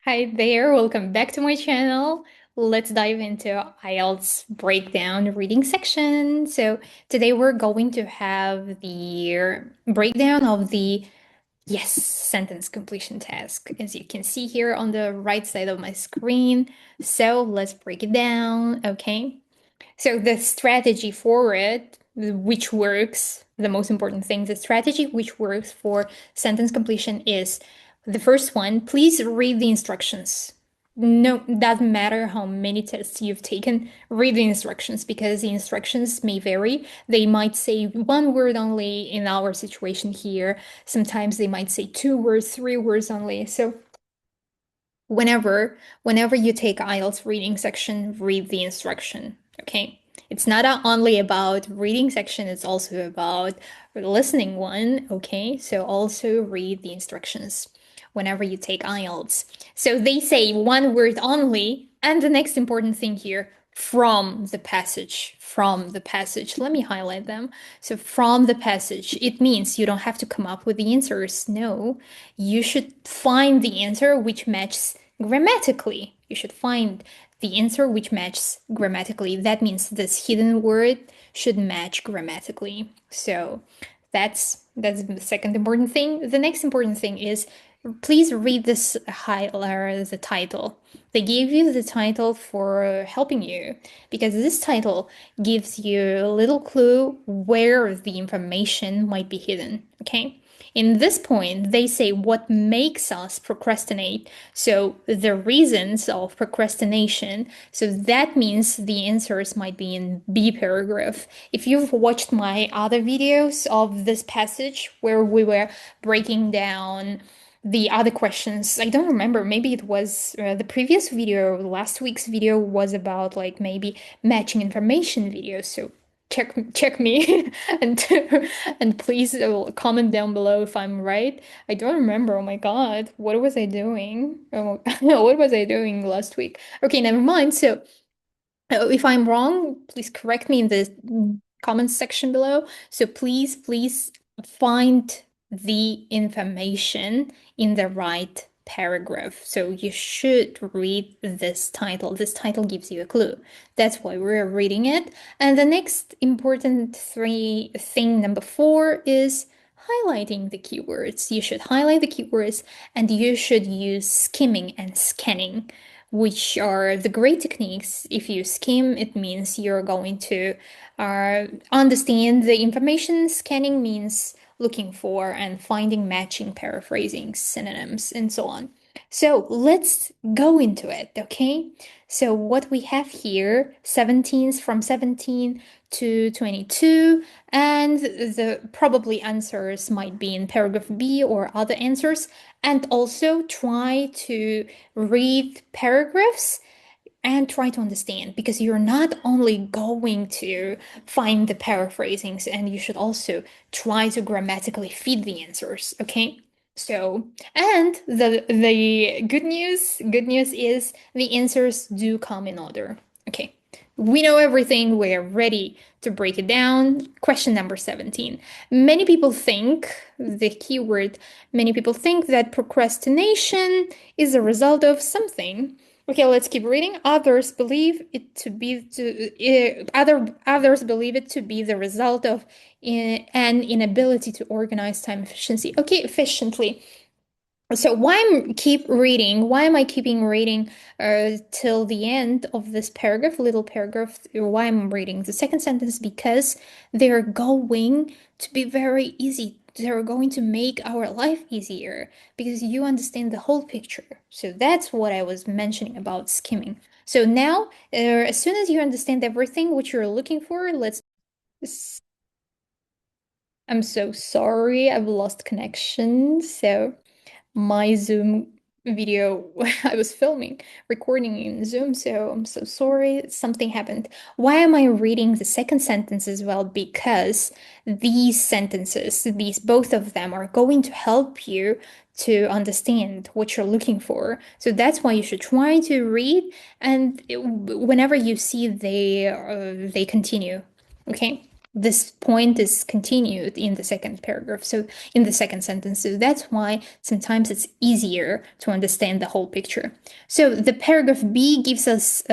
Hi there, welcome back to my channel. Let's dive into IELTS breakdown reading section. So today we're going to have the breakdown of the yes sentence completion task, as you can see here on the right side of my screen. So let's break it down, okay? So the strategy for it, which works, the most important thing, the strategy which works for sentence completion is the first one, please read the instructions. No, doesn't matter how many tests you've taken, read the instructions because the instructions may vary. They might say one word only in our situation here. Sometimes they might say 2 words, 3 words only. So whenever you take IELTS reading section, read the instruction, okay? It's not only about reading section, it's also about listening one, okay? So also read the instructions whenever you take IELTS. So they say one word only, and the next important thing here, from the passage, from the passage. Let me highlight them. So from the passage, it means you don't have to come up with the answers. No, you should find the answer which matches grammatically. You should find the answer which matches grammatically. That means this hidden word should match grammatically. So that's the second important thing. The next important thing is please read this the title. They gave you the title for helping you because this title gives you a little clue where the information might be hidden, okay? In this point, they say what makes us procrastinate. So the reasons of procrastination. So that means the answers might be in B paragraph. If you've watched my other videos of this passage where we were breaking down the other questions, I don't remember, maybe it was the previous video, last week's video was about like maybe matching information videos. So check me and and please comment down below if I'm right. I don't remember. Oh my God, what was I doing? Oh, what was I doing last week? Okay, never mind. So if I'm wrong, please correct me in the comments section below. So please find the information in the right paragraph. So you should read this title. This title gives you a clue. That's why we're reading it. And the next important thing, number 4, is highlighting the keywords. You should highlight the keywords and you should use skimming and scanning, which are the great techniques. If you skim, it means you're going to understand the information. Scanning means looking for and finding matching, paraphrasing, synonyms, and so on. So let's go into it, okay? So what we have here, 17s from 17 to 22, and the probably answers might be in paragraph B or other answers. And also try to read paragraphs and try to understand because you're not only going to find the paraphrasings and you should also try to grammatically feed the answers, okay? So, and the good news is the answers do come in order. Okay. We know everything. We're ready to break it down. Question number 17. Many people think the keyword, many people think that procrastination is a result of something. Okay, let's keep reading. Others believe it to be others believe it to be the result of an inability to organize time efficiency. Okay, efficiently. So why am I keeping reading till the end of this paragraph, little paragraph? Why I'm reading the second sentence? Because they're going to be very easy. They're going to make our life easier because you understand the whole picture. So that's what I was mentioning about skimming. So now, as soon as you understand everything, what you're looking for, let's. I'm so sorry, I've lost connection. So my Zoom video I was recording in Zoom, so I'm so sorry. Something happened. Why am I reading the second sentence as well? Because these sentences, these both of them are going to help you to understand what you're looking for. So that's why you should try to read and whenever you see they continue. Okay? this point is continued in the second paragraph, so in the second sentence. So that's why sometimes it's easier to understand the whole picture. So the paragraph B gives us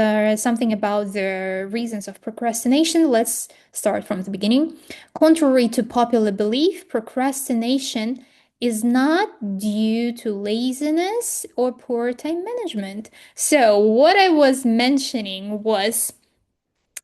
something about the reasons of procrastination. Let's start from the beginning. Contrary to popular belief, procrastination is not due to laziness or poor time management. So what I was mentioning was,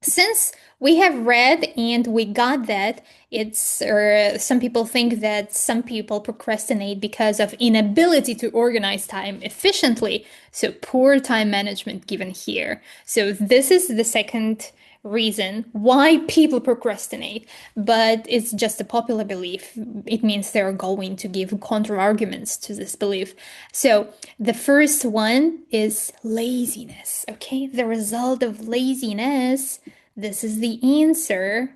since we have read and we got that it's, or some people think that some people procrastinate because of inability to organize time efficiently. So poor time management given here. So this is the second reason why people procrastinate, but it's just a popular belief. It means they're going to give counter arguments to this belief. So the first one is laziness. Okay, the result of laziness. This is the answer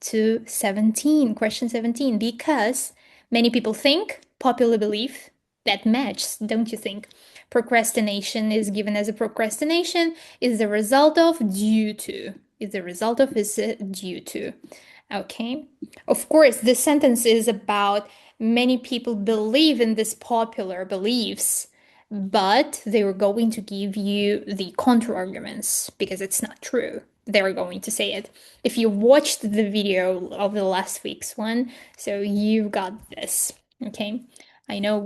to 17, question 17, because many people think, popular belief, that matches, don't you think? Procrastination is given as a procrastination is the result of, due to. Is the result of, is due to. Okay. Of course, this sentence is about many people believe in these popular beliefs, but they were going to give you the counter arguments because it's not true. They're going to say it. If you watched the video of the last week's one, so you've got this. Okay. I know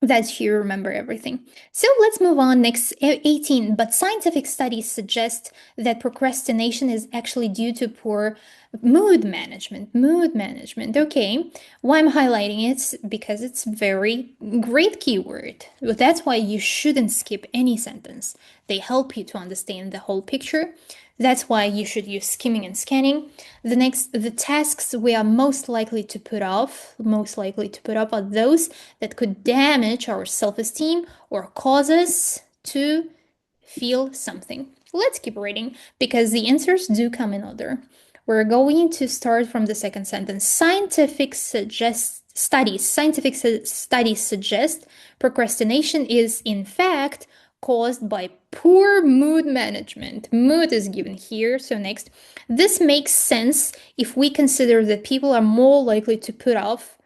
that you remember everything. So let's move on. Next, 18. But scientific studies suggest that procrastination is actually due to poor mood management. Mood management. Okay. Why I'm highlighting it? Because it's very great keyword. But that's why you shouldn't skip any sentence. They help you to understand the whole picture. That's why you should use skimming and scanning. The tasks we are most likely to put off are those that could damage our self-esteem or cause us to feel something. Let's keep reading because the answers do come in order. We're going to start from the second sentence. Scientific studies suggest procrastination is in fact caused by poor mood management. Mood is given here. So next, this makes sense if we consider that people are more likely to put off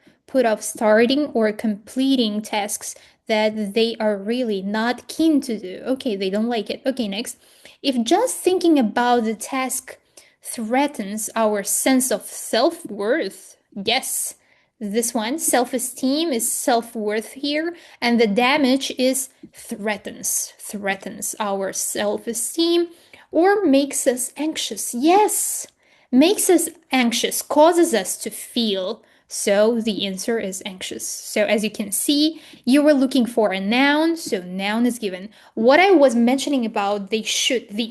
starting or completing tasks that they are really not keen to do. Okay, they don't like it. Okay, next. If just thinking about the task threatens our sense of self-worth, yes, this one, self-esteem is self-worth here, and the damage is threatens our self-esteem or makes us anxious. Yes, makes us anxious, causes us to feel. So the answer is anxious. So as you can see, you were looking for a noun, so noun is given. What I was mentioning about the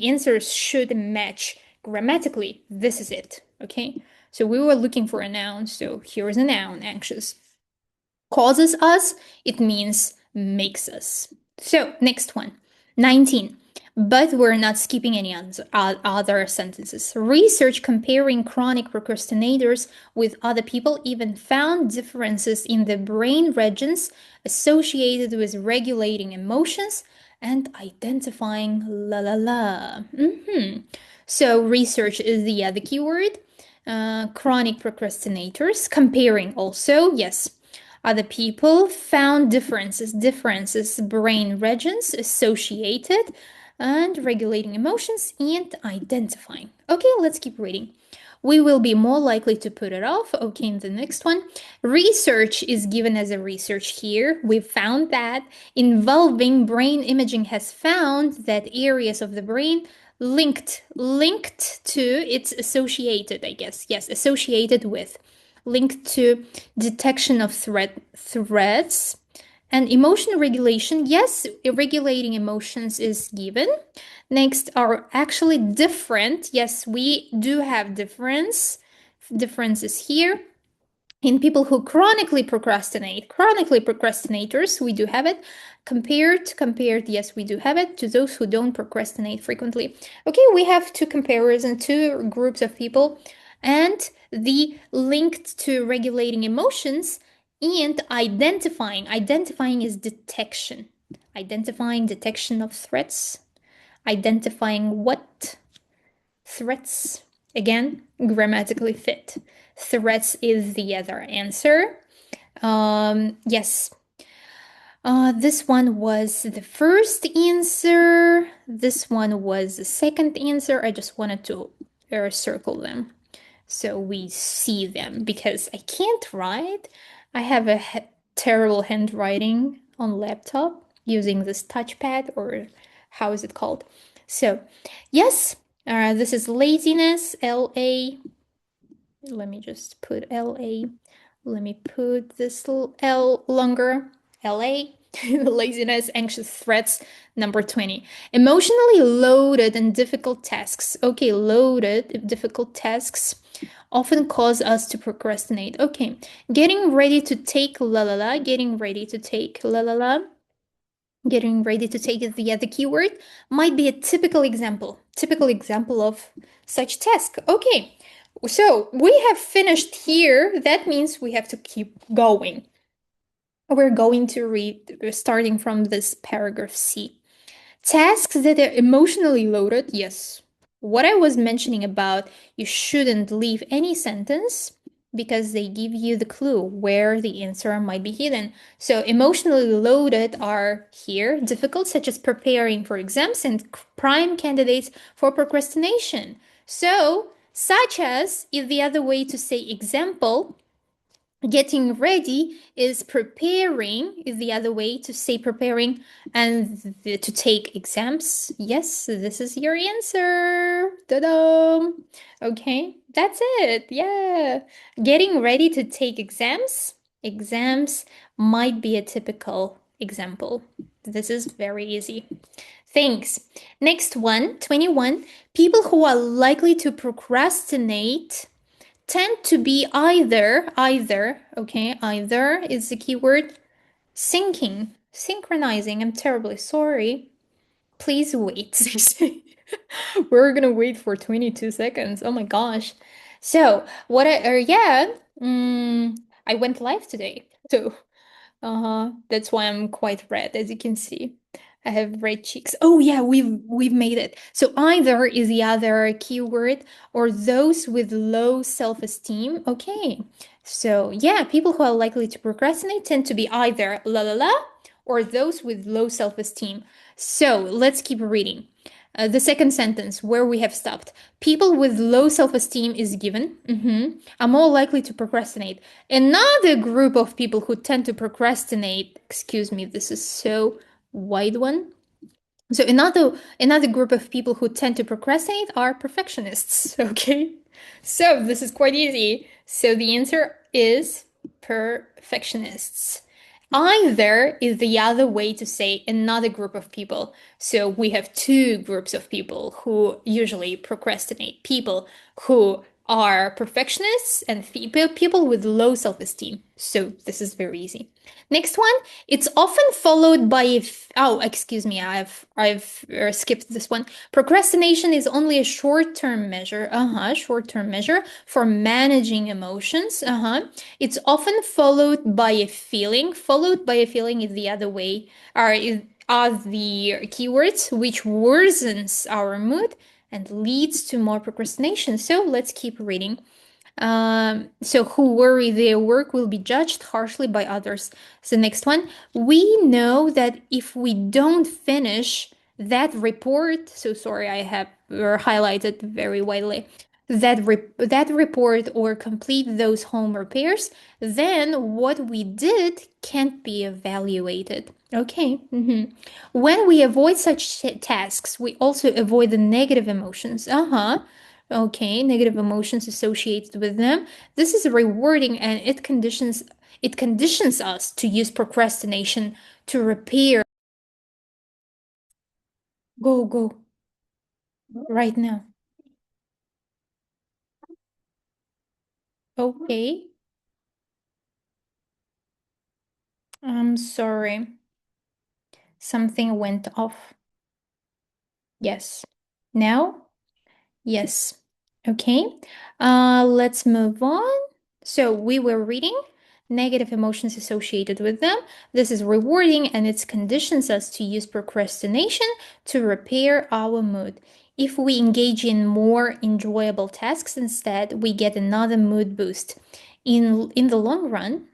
answers should match grammatically. This is it, okay? So we were looking for a noun, so here is a noun, anxious. Causes us, it means makes us. So next one, 19. But we're not skipping any other sentences. Research comparing chronic procrastinators with other people even found differences in the brain regions associated with regulating emotions and identifying la la la. So research is the other keyword. Chronic procrastinators, comparing also, yes. Other people found differences, brain regions associated and regulating emotions and identifying. Okay, let's keep reading. We will be more likely to put it off. Okay, in the next one, research is given as a research here. We found that involving brain imaging has found that areas of the brain linked to, it's associated, I guess. Yes, associated with, linked to detection of threats and emotion regulation. Yes, regulating emotions is given. Next are actually different. Yes, we do have differences here. In people who chronically procrastinators, we do have it. Compared, yes, we do have it to those who don't procrastinate frequently. Okay, we have two groups of people, and the linked to regulating emotions and identifying. Identifying is detection. Detection of threats. Identifying what? Threats. Again, grammatically fit. Threats is the other answer. Yes. This one was the first answer. This one was the second answer. I just wanted to circle them so we see them because I can't write. I have a terrible handwriting on laptop using this touchpad, or how is it called? So, yes, this is laziness, LA. Let me just put LA. Let me put this L longer, LA. Laziness, anxious threats, number 20. Emotionally loaded and difficult tasks. Okay, loaded, difficult tasks often cause us to procrastinate. Okay, getting ready to take la la la, getting ready to take la la la. Getting ready to take the other keyword might be a typical example of such task. Okay, so we have finished here. That means we have to keep going. We're going to read starting from this paragraph C. Tasks that are emotionally loaded, yes. What I was mentioning about you shouldn't leave any sentence because they give you the clue where the answer might be hidden. So emotionally loaded are here, difficult, such as preparing for exams and prime candidates for procrastination. So, such as is the other way to say example. Getting ready is preparing, is the other way to say preparing, and to take exams. Yes, this is your answer. Ta-da! Okay, that's it. Yeah. Getting ready to take exams. Exams might be a typical example. This is very easy. Thanks. Next one, 21. People who are likely to procrastinate tend to be either, okay, either is the keyword, synchronizing. I'm terribly sorry. Please wait. We're gonna wait for 22 seconds. Oh my gosh. So, I went live today. So, that's why I'm quite red, as you can see. I have red cheeks. Oh yeah, we've made it. So either is the other keyword, or those with low self-esteem. Okay. So yeah, people who are likely to procrastinate tend to be either la la la or those with low self-esteem. So let's keep reading. The second sentence where we have stopped. People with low self-esteem is given. Are more likely to procrastinate. Another group of people who tend to procrastinate, excuse me, this is so wide one. So another group of people who tend to procrastinate are perfectionists. Okay. So this is quite easy. So the answer is perfectionists. Either is the other way to say another group of people. So we have two groups of people who usually procrastinate. People who are perfectionists and people with low self-esteem. So this is very easy. Next one, it's often followed by excuse me, I've skipped this one. Procrastination is only a short-term measure. Short-term measure for managing emotions. It's often followed by a feeling. Followed by a feeling is the other way, are the keywords which worsens our mood and leads to more procrastination. So let's keep reading. So who worry their work will be judged harshly by others. So next one, we know that if we don't finish that report, so sorry, I have highlighted very widely, that report or complete those home repairs, then what we did can't be evaluated. Okay. When we avoid such tasks, we also avoid the negative emotions. Okay, negative emotions associated with them. This is rewarding, and it conditions us to use procrastination to repair. Go right now. Okay. I'm sorry. Something went off. Yes. Now? Yes. Okay. Let's move on. So we were reading negative emotions associated with them. This is rewarding, and it conditions us to use procrastination to repair our mood. If we engage in more enjoyable tasks instead, we get another mood boost. In the long run,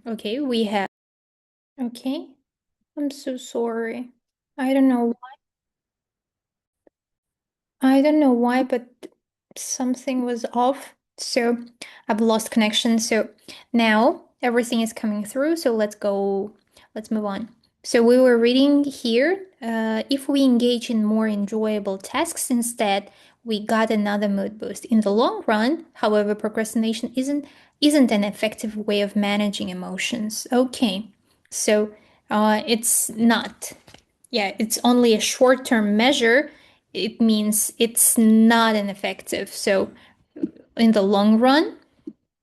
okay, we have, okay, I'm so sorry. I don't know why, but something was off. So I've lost connection. So now everything is coming through. So let's move on. So we were reading here. If we engage in more enjoyable tasks instead, we got another mood boost. In the long run, however, procrastination isn't an effective way of managing emotions. Okay, so it's not. Yeah, it's only a short-term measure. It means it's not an effective. So in the long run,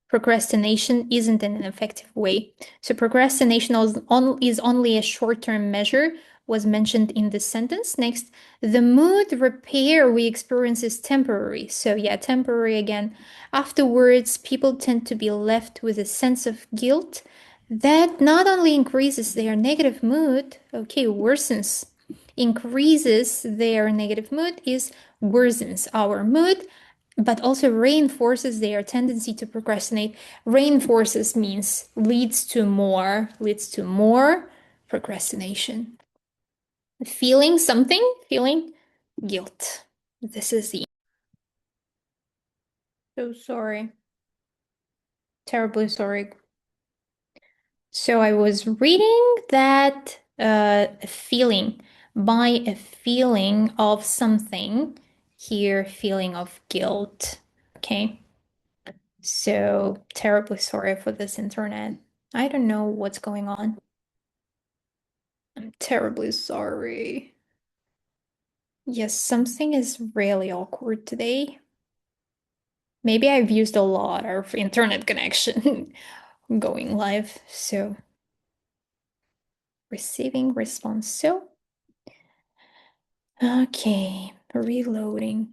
procrastination isn't an effective way. So procrastination is only a short-term measure, was mentioned in this sentence. Next, the mood repair we experience is temporary. So yeah, temporary again. Afterwards, people tend to be left with a sense of guilt that not only increases their negative mood, okay, worsens, increases their negative mood is worsens our mood, but also reinforces their tendency to procrastinate. Reinforces means leads to more procrastination. Feeling something, feeling guilt. This is the. So sorry. Terribly sorry. So I was reading that feeling, by a feeling of something, here feeling of guilt. Okay. So terribly sorry for this internet. I don't know what's going on. I'm terribly sorry. Yes, something is really awkward today. Maybe I've used a lot of internet connection going live. So receiving response. So, okay, reloading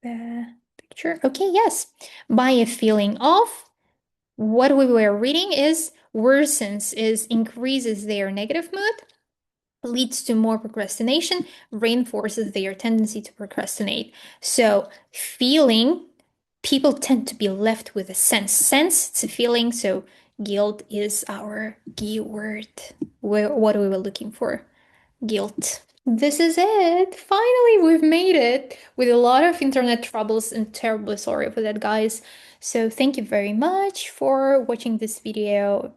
the picture. Okay, yes. By a feeling of, what we were reading is worsens, is increases their negative mood, leads to more procrastination, reinforces their tendency to procrastinate. So feeling, people tend to be left with a sense. Sense, it's a feeling. So guilt is our key word. What we were looking for. Guilt. This is it. Finally, we've made it with a lot of internet troubles, and terribly sorry for that, guys. So thank you very much for watching this video.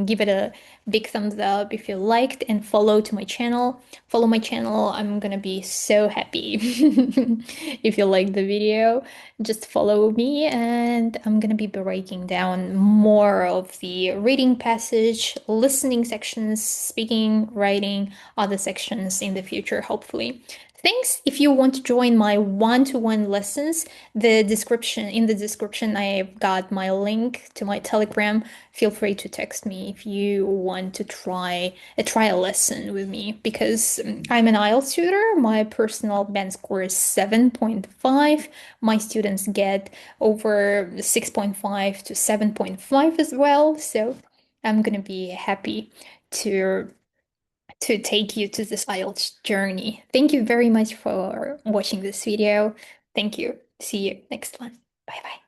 Give it a big thumbs up if you liked, and follow to my channel. Follow my channel. I'm gonna be so happy if you like the video. Just follow me, and I'm gonna be breaking down more of the reading passage, listening sections, speaking, writing, other sections in the future, hopefully. Thanks. If you want to join my one-to-one lessons, in the description, I've got my link to my Telegram. Feel free to text me if you want to try a trial lesson with me, because I'm an IELTS tutor. My personal band score is 7.5. My students get over 6.5 to 7.5 as well. So I'm gonna be happy to take you to this IELTS journey. Thank you very much for watching this video. Thank you. See you next one. Bye bye.